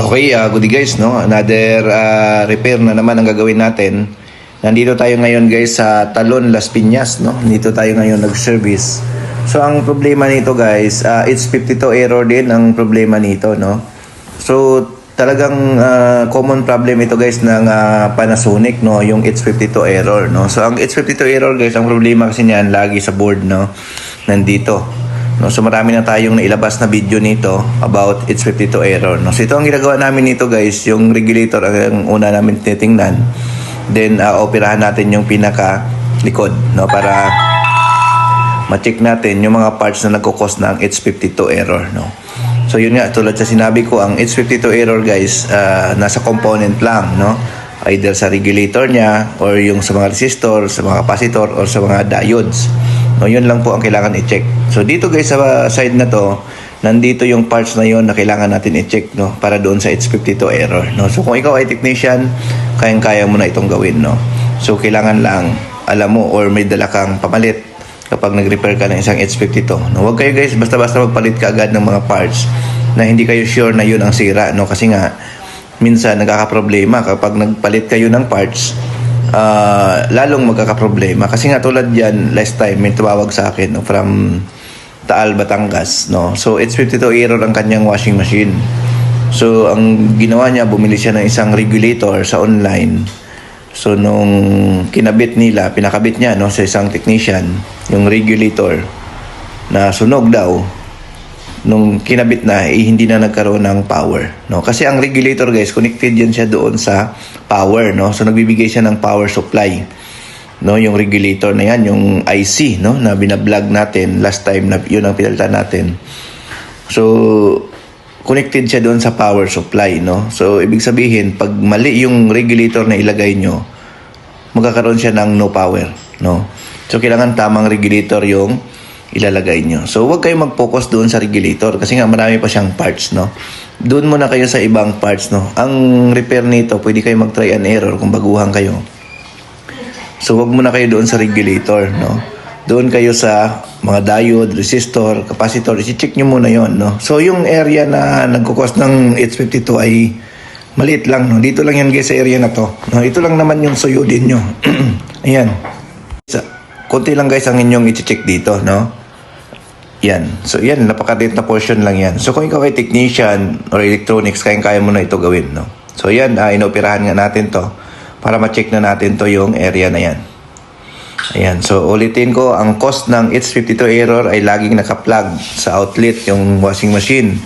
Okay, good day guys, no? Another repair na naman ang gagawin natin. Nandito tayo ngayon guys sa Talon, Las Piñas, no? Dito tayo ngayon nag-service. So ang problema nito guys, it's 52 error din ang problema nito, no? So talagang common problem ito guys ng Panasonic, no? Yung H52 error, no? So ang H52 error guys, ang problema kasi niyan lagi sa board, no? Nandito. No, so marami na tayong nailabas na video nito about H52 error. No? So ito ang ginagawa namin nito guys, yung regulator ang una namin titingnan. Then operahan natin yung pinaka likod, no, para ma-check natin yung mga parts na nagko-cause ng H52 error, no. So yun nga, tulad sa sinabi ko, ang H52 error guys, nasa component lang, no. Either sa regulator niya or yung sa mga resistor, sa mga capacitor or sa mga diodes. No, yun lang po ang kailangan i-check. So dito guys sa side na to, nandito yung parts na yun na kailangan natin i-check, no, para doon sa H52 error, no. So kung ikaw ay technician, kayang-kaya mo na itong gawin, no. So kailangan lang alam mo or may dala kang pamalit kapag nag-repair ka ng isang H52, no. Huwag kayo guys basta-basta magpalit ka agad ng mga parts na hindi kayo sure na yun ang sira, no, kasi nga minsan nagkakaproblema kapag nagpalit kayo ng parts. Lalong magkakaproblema kasi nga tulad yan last time may tumawag sa akin, no, from Taal, Batangas, no. So H52 error ang kanyang washing machine. So ang ginawa niya, bumili siya ng isang regulator sa online. So nung kinabit nila, pinakabit niya, no, sa isang technician yung regulator na sunog daw. Nung kinabit na, hindi na nagkaroon ng power, no? Kasi ang regulator guys, connected yan siya doon sa power, no? So nagbibigay siya ng power supply, no? Yung regulator na yan, yung IC, no, na binablog natin last time, na yun ang pinalitan natin. So connected siya doon sa power supply, no? So ibig sabihin, pag mali yung regulator na ilagay nyo, magkakaroon siya ng no power, no? So kailangan tamang regulator yung ilalagay nyo. So huwag kayo mag-focus doon sa regulator kasi nga marami pa siyang parts, no. Doon muna kayo sa ibang parts, no. Ang repair nito, pwede kayo mag-try and error kung baguhan kayo. So huwag muna kayo doon sa regulator, no. Doon kayo sa mga diode, resistor, capacitor, i-check nyo muna yon, no. So yung area na nagkukos ng H52 ay maliit lang, no. Dito lang yan guys sa area na to, no. Ito lang naman yung suyudin nyo. Ayan. Konti lang guys ang inyong i-check dito, no. Yan. So yan, napakaliit na portion lang yan. So kung ikaw ay technician or electronics, kaya mo na ito gawin, no. So yan, inoperahan nga natin to para ma-check na natin to yung area na yan. Ayan. So ulitin ko, ang cost ng H52 error ay laging naka-plug sa outlet yung washing machine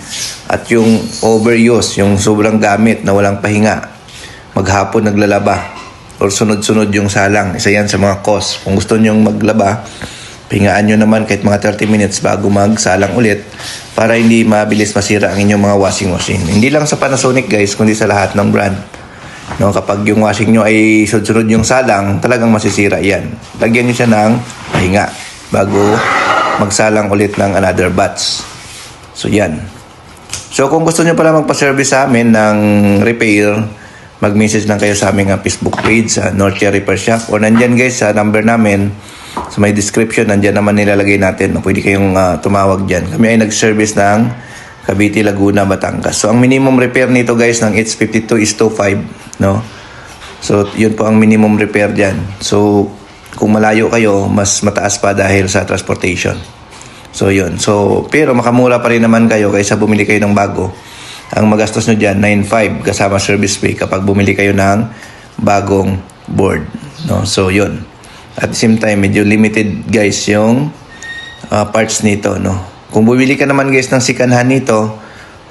at yung overuse, yung sobrang gamit na walang pahinga. Maghapon naglalaba or sunod-sunod yung salang. Isa yan sa mga cost. Kung gusto nyong maglaba, pahingaan nyo naman kahit mga 30 minutes bago magsalang ulit para hindi mabilis masira ang inyong mga washing machine. Hindi lang sa Panasonic guys, kundi sa lahat ng brand. No, kapag yung washing nyo ay sunod-sunod yung salang, talagang masisira yan. Lagyan nyo siya ng pahinga bago magsalang ulit ng another batch. So yan. So kung gusto nyo pala magpa-service sa amin ng repair, mag-message lang kayo sa aming Facebook page sa Northshire Repair Shop or nandyan guys sa number namin sa may description, nandyan naman nilalagay natin, no? Pwede kayong tumawag dyan. Kami ay nag-service ng Cavite, Laguna, Batangas. So ang minimum repair nito guys ng H52 is 2.5, no. So yun po ang minimum repair dyan. So kung malayo kayo, mas mataas pa dahil sa transportation. So yun. So pero makamura pa rin naman kayo kaysa bumili kayo ng bago. Ang magastos nyo dyan, 9.5 kasama service fee kapag bumili kayo ng bagong board, no. So yun. At the same time, medyo limited guys yung parts nito, no. Kung bumili ka naman guys ng sikanhan nito,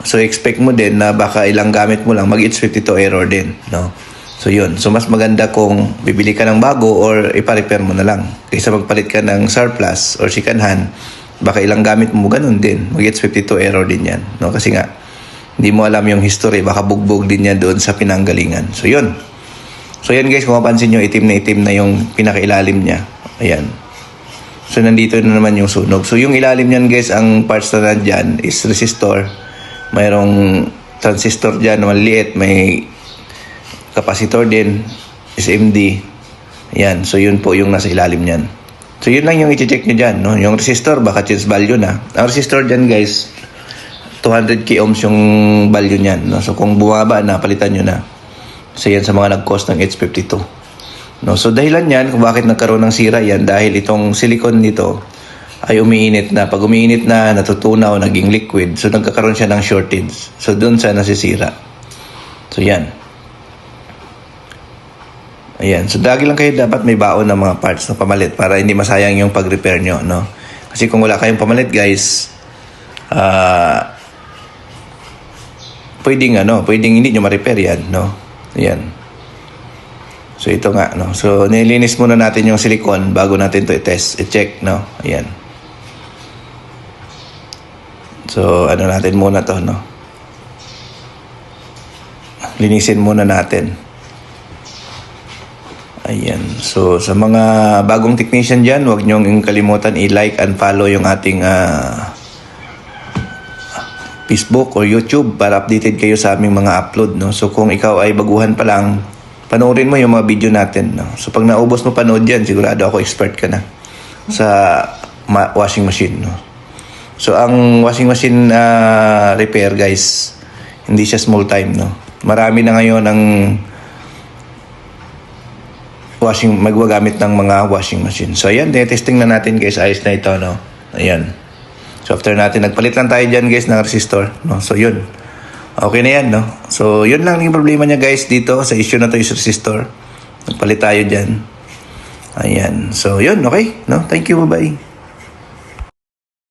so expect mo din na baka ilang gamit mo lang mag-H52 error din, no. So yun. So mas maganda kung bibili ka ng bago or ipa-repair mo na lang kaysa magpalit ka ng surplus or sikanhan, baka ilang gamit mo ganun din, mag-H52 error din yan, no. Kasi nga hindi mo alam yung history, baka bugbog din yan doon sa pinanggalingan. So yun. So yan guys, kung mapansin nyo, itim na yung pinakailalim niya. Ayan. So nandito na naman yung sunog. So yung ilalim niyan guys, ang parts na nandyan is resistor. Mayroong transistor dyan na maliit. May capacitor din, SMD. Ayan. So yun po yung nasa ilalim niyan. So yun lang yung i-check nyo dyan, no? Yung resistor, baka change value na. Ang resistor dyan guys, 200k ohms yung value niyan, no? So kung bumaba na, palitan nyo na. So yan sa mga nag-cost ng H52. No? So dahilan yan kung bakit nagkaroon ng sira yan, dahil itong silicone nito ay umiinit na. Pag umiinit na, natutunaw, naging liquid. So nagkakaroon siya ng shortage. So doon siya nasisira. So yan. Ayan. So lagi lang kayo dapat may baon ng mga parts na pamalit para hindi masayang yung pag-repair nyo, no? Kasi kung wala kayong pamalit, guys, pwedeng hindi nyo ma-repair yan, no? Ayan. So ito nga, no? So nilinis muna natin yung silicone bago natin to i-test, i-check, no? Ayan. So ano natin muna to, no? Linisin muna natin. Ayan. So sa mga bagong technician dyan, huwag nyong kalimutan i-like and follow yung ating Facebook or YouTube para updated kayo sa aming mga upload, no? So kung ikaw ay baguhan pa lang, panoorin mo yung mga video natin, no? So pag naubos mo panood yan, sigurado ako expert ka na sa washing machine, no? So ang washing machine repair, guys, hindi siya small time, no? Marami na ngayon ang magwagamit ng mga washing machine. So ayan, testing na natin, guys. Ayos na ito, no? Ayan. So after natin, nagpalit lang tayo dyan, guys, ng resistor, no? So yun, okay na yan, no? So yun lang yung problema niya, guys, dito sa issue na to, yung resistor. Nagpalit tayo dyan. Ayan. So yun, okay, no? Thank you, bye-bye.